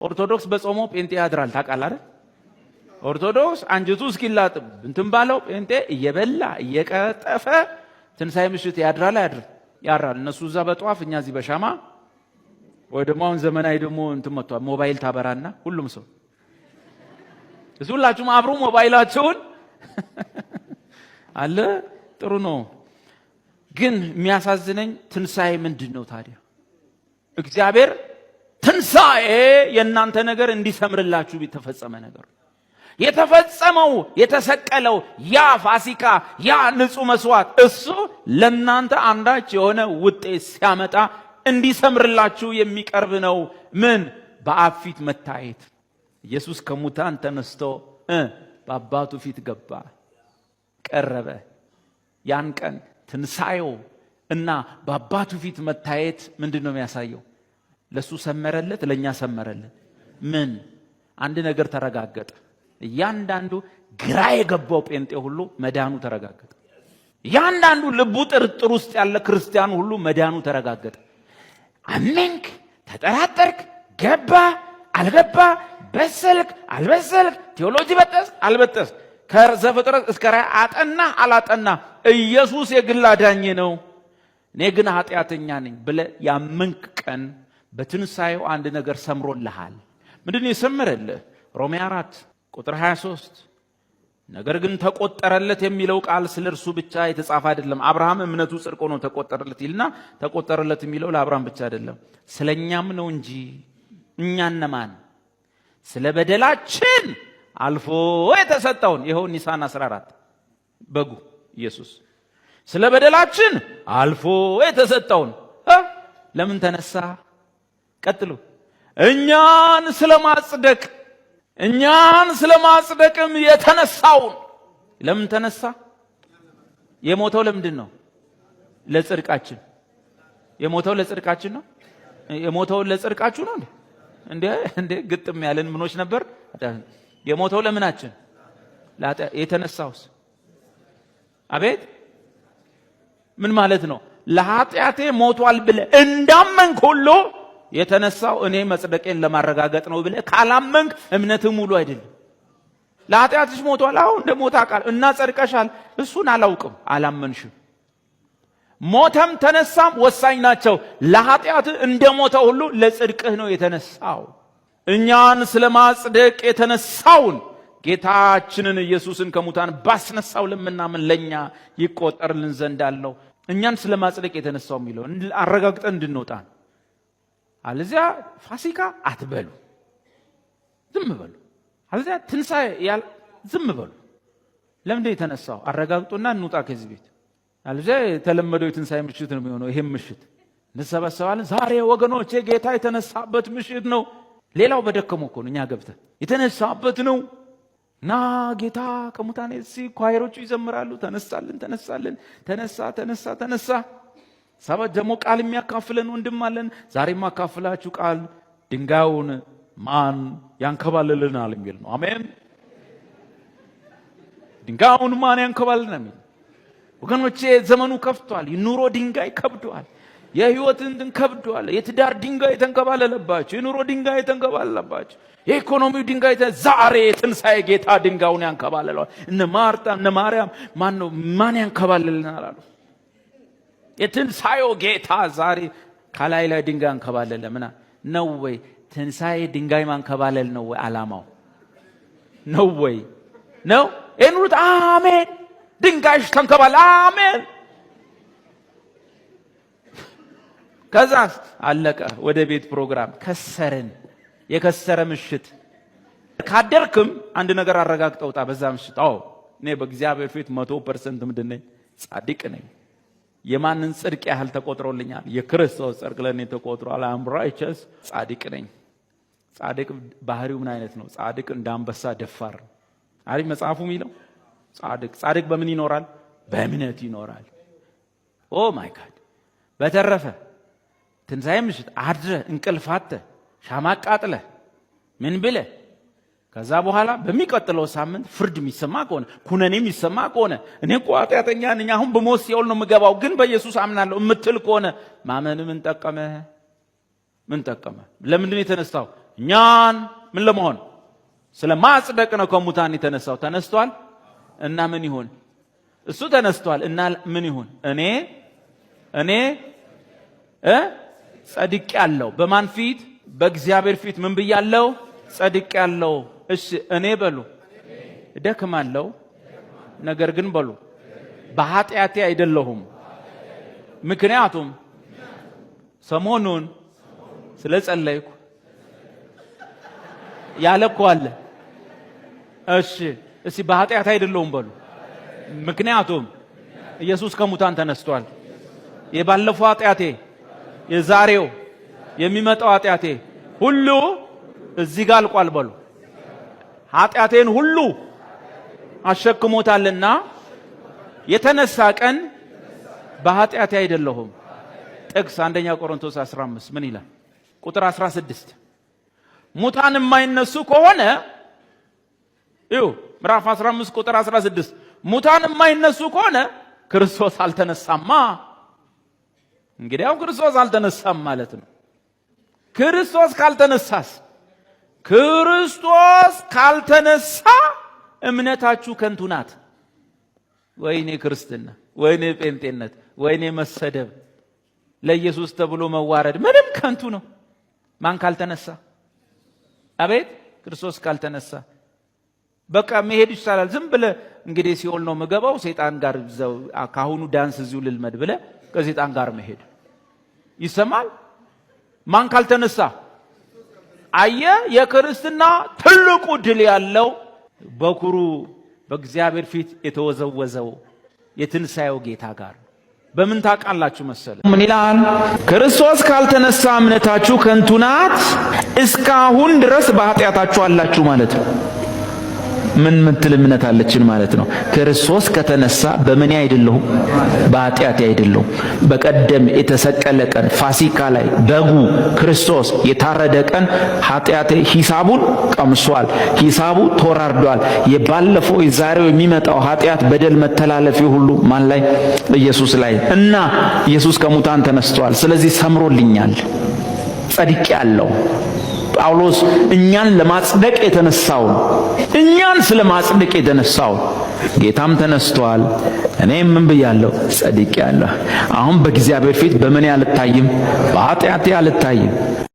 ኦርቶዶክስ በጾሞ ጴንጤ ያድራል ታውቃለህ አይደል? ኦርቶዶክስ አንጀቱ እስኪላጥ እንትን ባለው ጴንጤ እየበላ እየቀጠፈ ትንሳኤ ምሽት ያድራል ያድራል። እነሱ እዛ በጧፍ እኛ እዚህ በሻማ ወይ ደግሞ አሁን ዘመናዊ ደግሞ እንትን መጥቷል። ሞባይል ታበራና ሁሉም ሰው ሁላችሁም አብሩ ሞባይላችሁን አለ። ጥሩ ነው። ግን የሚያሳዝነኝ ትንሳኤ ምንድነው ታዲያ? እግዚአብሔር ትንሳኤ የእናንተ ነገር እንዲሰምርላችሁ የተፈጸመ ነገር የተፈጸመው የተሰቀለው ያ ፋሲካ ያ ንጹህ መስዋዕት እሱ ለእናንተ አንዳች የሆነ ውጤት ሲያመጣ እንዲሰምርላችሁ የሚቀርብ ነው። ምን? በአብ ፊት መታየት። ኢየሱስ ከሙታን ተነስቶ በአባቱ ፊት ገባ፣ ቀረበ። ያን ቀን ትንሳኤው እና በአባቱ ፊት መታየት ምንድነው የሚያሳየው? ለሱ ሰመረለት፣ ለኛ ሰመረለት። ምን? አንድ ነገር ተረጋገጠ። እያንዳንዱ ግራ የገባው ጴንጤ ሁሉ መዳኑ ተረጋገጠ። እያንዳንዱ ልቡ ጥርጥር ውስጥ ያለ ክርስቲያን ሁሉ መዳኑ ተረጋገጠ። አመንክ፣ ተጠራጠርክ፣ ገባ አልገባ፣ በሰልክ አልበሰልክ፣ ቴዎሎጂ በጠስ አልበጠስ፣ ከዘፍጥረት እስከ ራዕይ አጠና አላጠና፣ ኢየሱስ የግል አዳኝ ነው፣ እኔ ግን ኃጢአተኛ ነኝ ብለህ ያመንክ ቀን በትንሳኤው አንድ ነገር ሰምሮልሃል። ምንድነው የሰመረልህ? ሮሜ 4 ቁጥር 23 ነገር ግን ተቆጠረለት የሚለው ቃል ስለ እርሱ ብቻ የተጻፈ አይደለም። አብርሃም እምነቱ ጽድቅ ሆኖ ተቆጠረለት ይልና ተቆጠረለት የሚለው ለአብርሃም ብቻ አይደለም ስለኛም ነው እንጂ እኛ እነማን? ስለ በደላችን አልፎ የተሰጠውን ይኸው ኒሳን 14 በጉ ኢየሱስ ስለ በደላችን አልፎ የተሰጠውን ለምን ተነሳ? ቀጥሉ። እኛን ስለማጽደቅም የተነሳውን ለምን ተነሳ? የሞተው ለምንድን ነው? ለጽድቃችን። የሞተው ለጽድቃችን ነው። የሞተው ለጽድቃችሁ ነው እንዴ ግጥም ያለን ምኖች ነበር። የሞተው ለምናችን? የተነሳውስ? አቤት ምን ማለት ነው? ለኃጢአቴ ሞቷል ብለ እንዳመንክ ሁሉ የተነሳው እኔ መጽደቄን ለማረጋገጥ ነው ብለ ካላመንክ እምነትህ ሙሉ አይደለም። ለኃጢአትሽ ሞቷል። አሁን እንደሞታ ቃል እና ጸድቀሻል። እሱን አላውቅም፣ አላመንሽም። ሞተም ተነሳም ወሳኝ ናቸው። ለኃጢአት እንደሞተ ሁሉ ለጽድቅህ ነው የተነሳው። እኛን ስለማጽደቅ የተነሳውን ጌታችንን ኢየሱስን ከሙታን ባስነሳው ለምናምን ለኛ ይቆጠርልን ዘንድ አለው። እኛን ስለማጽደቅ የተነሳው የሚለው አረጋግጠን እንድንወጣ። አለዚያ ፋሲካ አትበሉ፣ ዝም በሉ። አለዚያ ትንሳኤ ዝም በሉ። ለምንድን የተነሳው? አረጋግጡና እንውጣ ከዚህ ቤት። አለዚያ የተለመደው የትንሳኤ ምሽት ነው የሚሆነው። ይሄም ምሽት እንሰበሰባለን። ዛሬ ወገኖቼ ጌታ የተነሳበት ምሽት ነው። ሌላው በደከመው እኮ ነው። እኛ ገብተን የተነሳበት ነው እና ጌታ ከሙታን ኳይሮቹ ይዘምራሉ። ተነሳልን፣ ተነሳ። ሰባት ደግሞ ቃል የሚያካፍለን ወንድም አለን። ዛሬ የማካፍላችሁ ቃል ድንጋዩን ማን ያንከባልልናል የሚል ነው። አሜን። ድንጋዩን ማን ያንከባልልናል የሚል ወገኖቼ፣ ዘመኑ ከፍቷል። የኑሮ ድንጋይ ከብዷል። የህይወት እንትን ከብዷል። የትዳር ድንጋይ የተንከባለለባቸው፣ የኑሮ ድንጋይ የተንከባለለባቸው፣ የኢኮኖሚው ድንጋይ ዛሬ የትንሳኤ ጌታ ድንጋዩን ያንከባለለዋል። እነ ማርታ እነ ማርያም ማን ያንከባልልናል አሉ። የትንሳኤው ጌታ ዛሬ ከላይ ላይ ድንጋይ ያንከባለለ ምና ነው ወይ? ትንሳኤ ድንጋይ ማንከባለል ነው ወይ ዓላማው? ነው ወይ? ነው እንሩት። አሜን። ድንጋይሽ ተንከባለ። አሜን። ከዛ አለቀ። ወደ ቤት ፕሮግራም ከሰርን። የከሰረ ምሽት ካደርክም አንድ ነገር አረጋግጠውጣ በዛ ምሽት። እኔ በእግዚአብሔር ፊት 100% ምንድን ነኝ? ጻድቅ ነኝ። የማንን ጽድቅ ያህል ተቆጥሮልኛል? የክርስቶስ ጽድቅ ለኔ ተቆጥሯል። አም ራይቸስ ጻድቅ ነኝ። ጻድቅ ባህሪው ምን አይነት ነው? ጻድቅ እንደ አንበሳ ደፋር ነው አይደል መጽሐፉ የሚለው? ጻድቅ በምን ይኖራል? በእምነት ይኖራል። ኦ ማይ ጋድ። በተረፈ ትንሳኤ ምሽት አድረ እንቅልፋተ ሻማ ቃጥለ ምን ብለ ከዛ በኋላ በሚቀጥለው ሳምንት ፍርድ የሚሰማ ከሆነ ኩነኔ የሚሰማ ከሆነ እኔ እኮ ኃጢአተኛ ነኝ አሁን በሞት ሲኦል ነው የምገባው ግን በኢየሱስ አምናለሁ እምትል ከሆነ ማመን ምን ጠቀመ? ለምንድን ነው የተነሳው? እኛን ምን ለመሆን ስለ ማጽደቅ ነው ከሙታን የተነሳው። ተነስቷል እና ምን ይሁን? እሱ ተነስቷል እና ምን ይሁን? እኔ ጸድቄአለሁ። በማን ፊት? በእግዚአብሔር ፊት ምን ብያለሁ? ጸድቄአለሁ። እሺ እኔ በሉ እደክማለሁ፣ ነገር ግን በሉ በኃጢአቴ አይደለሁም። ምክንያቱም ሰሞኑን ስለ ጸለይኩ ያለኩ አለ። እሺ በኃጢአቴ አይደለሁም በሉ። ምክንያቱም ኢየሱስ ከሙታን ተነስቷል። የባለፈው ኃጢአቴ፣ የዛሬው የሚመጣው ኃጢአቴ ሁሉ እዚህ ጋር አልቋል በሉ። ኃጢአቴን ሁሉ አሸክሞታልና የተነሳ ቀን በኃጢአቴ አይደለሁም። ጥቅስ አንደኛ ቆሮንቶስ 15 ምን ይላል? ቁጥር 16 ሙታን የማይነሱ ከሆነ ምዕራፍ 15 ቁጥር 16 ሙታን የማይነሱ ከሆነ ክርስቶስ አልተነሳማ። እንግዲያው ክርስቶስ አልተነሳም ማለት ነው። ክርስቶስ ካልተነሳ እምነታችሁ ከንቱ ናት። ወይኔ ክርስትና፣ ወይኔ ጴንጤነት፣ ወይኔ መሰደብ፣ ለኢየሱስ ተብሎ መዋረድ ምንም ከንቱ ነው። ማን ካልተነሳ? አቤት ክርስቶስ ካልተነሳ በቃ መሄድ ይቻላል። ዝም ብለህ እንግዲህ ሲኦል ነው የምገባው ሰይጣን ጋር ካሁኑ ዳንስ እዚሁ ልልመድ ብለህ ከሰይጣን ጋር መሄድ ይሰማል። ማን ካልተነሳ? አየህ፣ የክርስትና ትልቁ ድል ያለው በኩሩ በእግዚአብሔር ፊት የተወዘወዘው የትንሣኤው ጌታ ጋር። በምን ታውቃላችሁ መሰለ? ምን ይላል? ክርስቶስ ካልተነሳ እምነታችሁ ከንቱ ናት፣ እስካሁን ድረስ በኃጢአታችሁ አላችሁ ማለት ነው። ምን ምትል እምነት አለችን ማለት ነው? ክርስቶስ ከተነሳ በምን አይደለሁም? በኃጢአቴ አይደለሁም። በቀደም የተሰቀለ ቀን ፋሲካ ላይ በጉ ክርስቶስ የታረደ ቀን ኃጢአቴ ሂሳቡን ቀምሷል። ሂሳቡ ተወራርዷል። የባለፈው የዛሬው የሚመጣው ኃጢአት በደል መተላለፊ ሁሉ ማን ላይ? ኢየሱስ ላይ እና ኢየሱስ ከሙታን ተነስቷል። ስለዚህ ሰምሮልኛል፣ ጸድቄአለሁ። ጳውሎስ እኛን ለማጽደቅ የተነሳው ጌታም ተነስቷል። እኔም ምን ብያለሁ? ጸድቄአለሁ። አሁን በእግዚአብሔር ፊት በምን አልታይም? በኃጢአቴ አልታይም።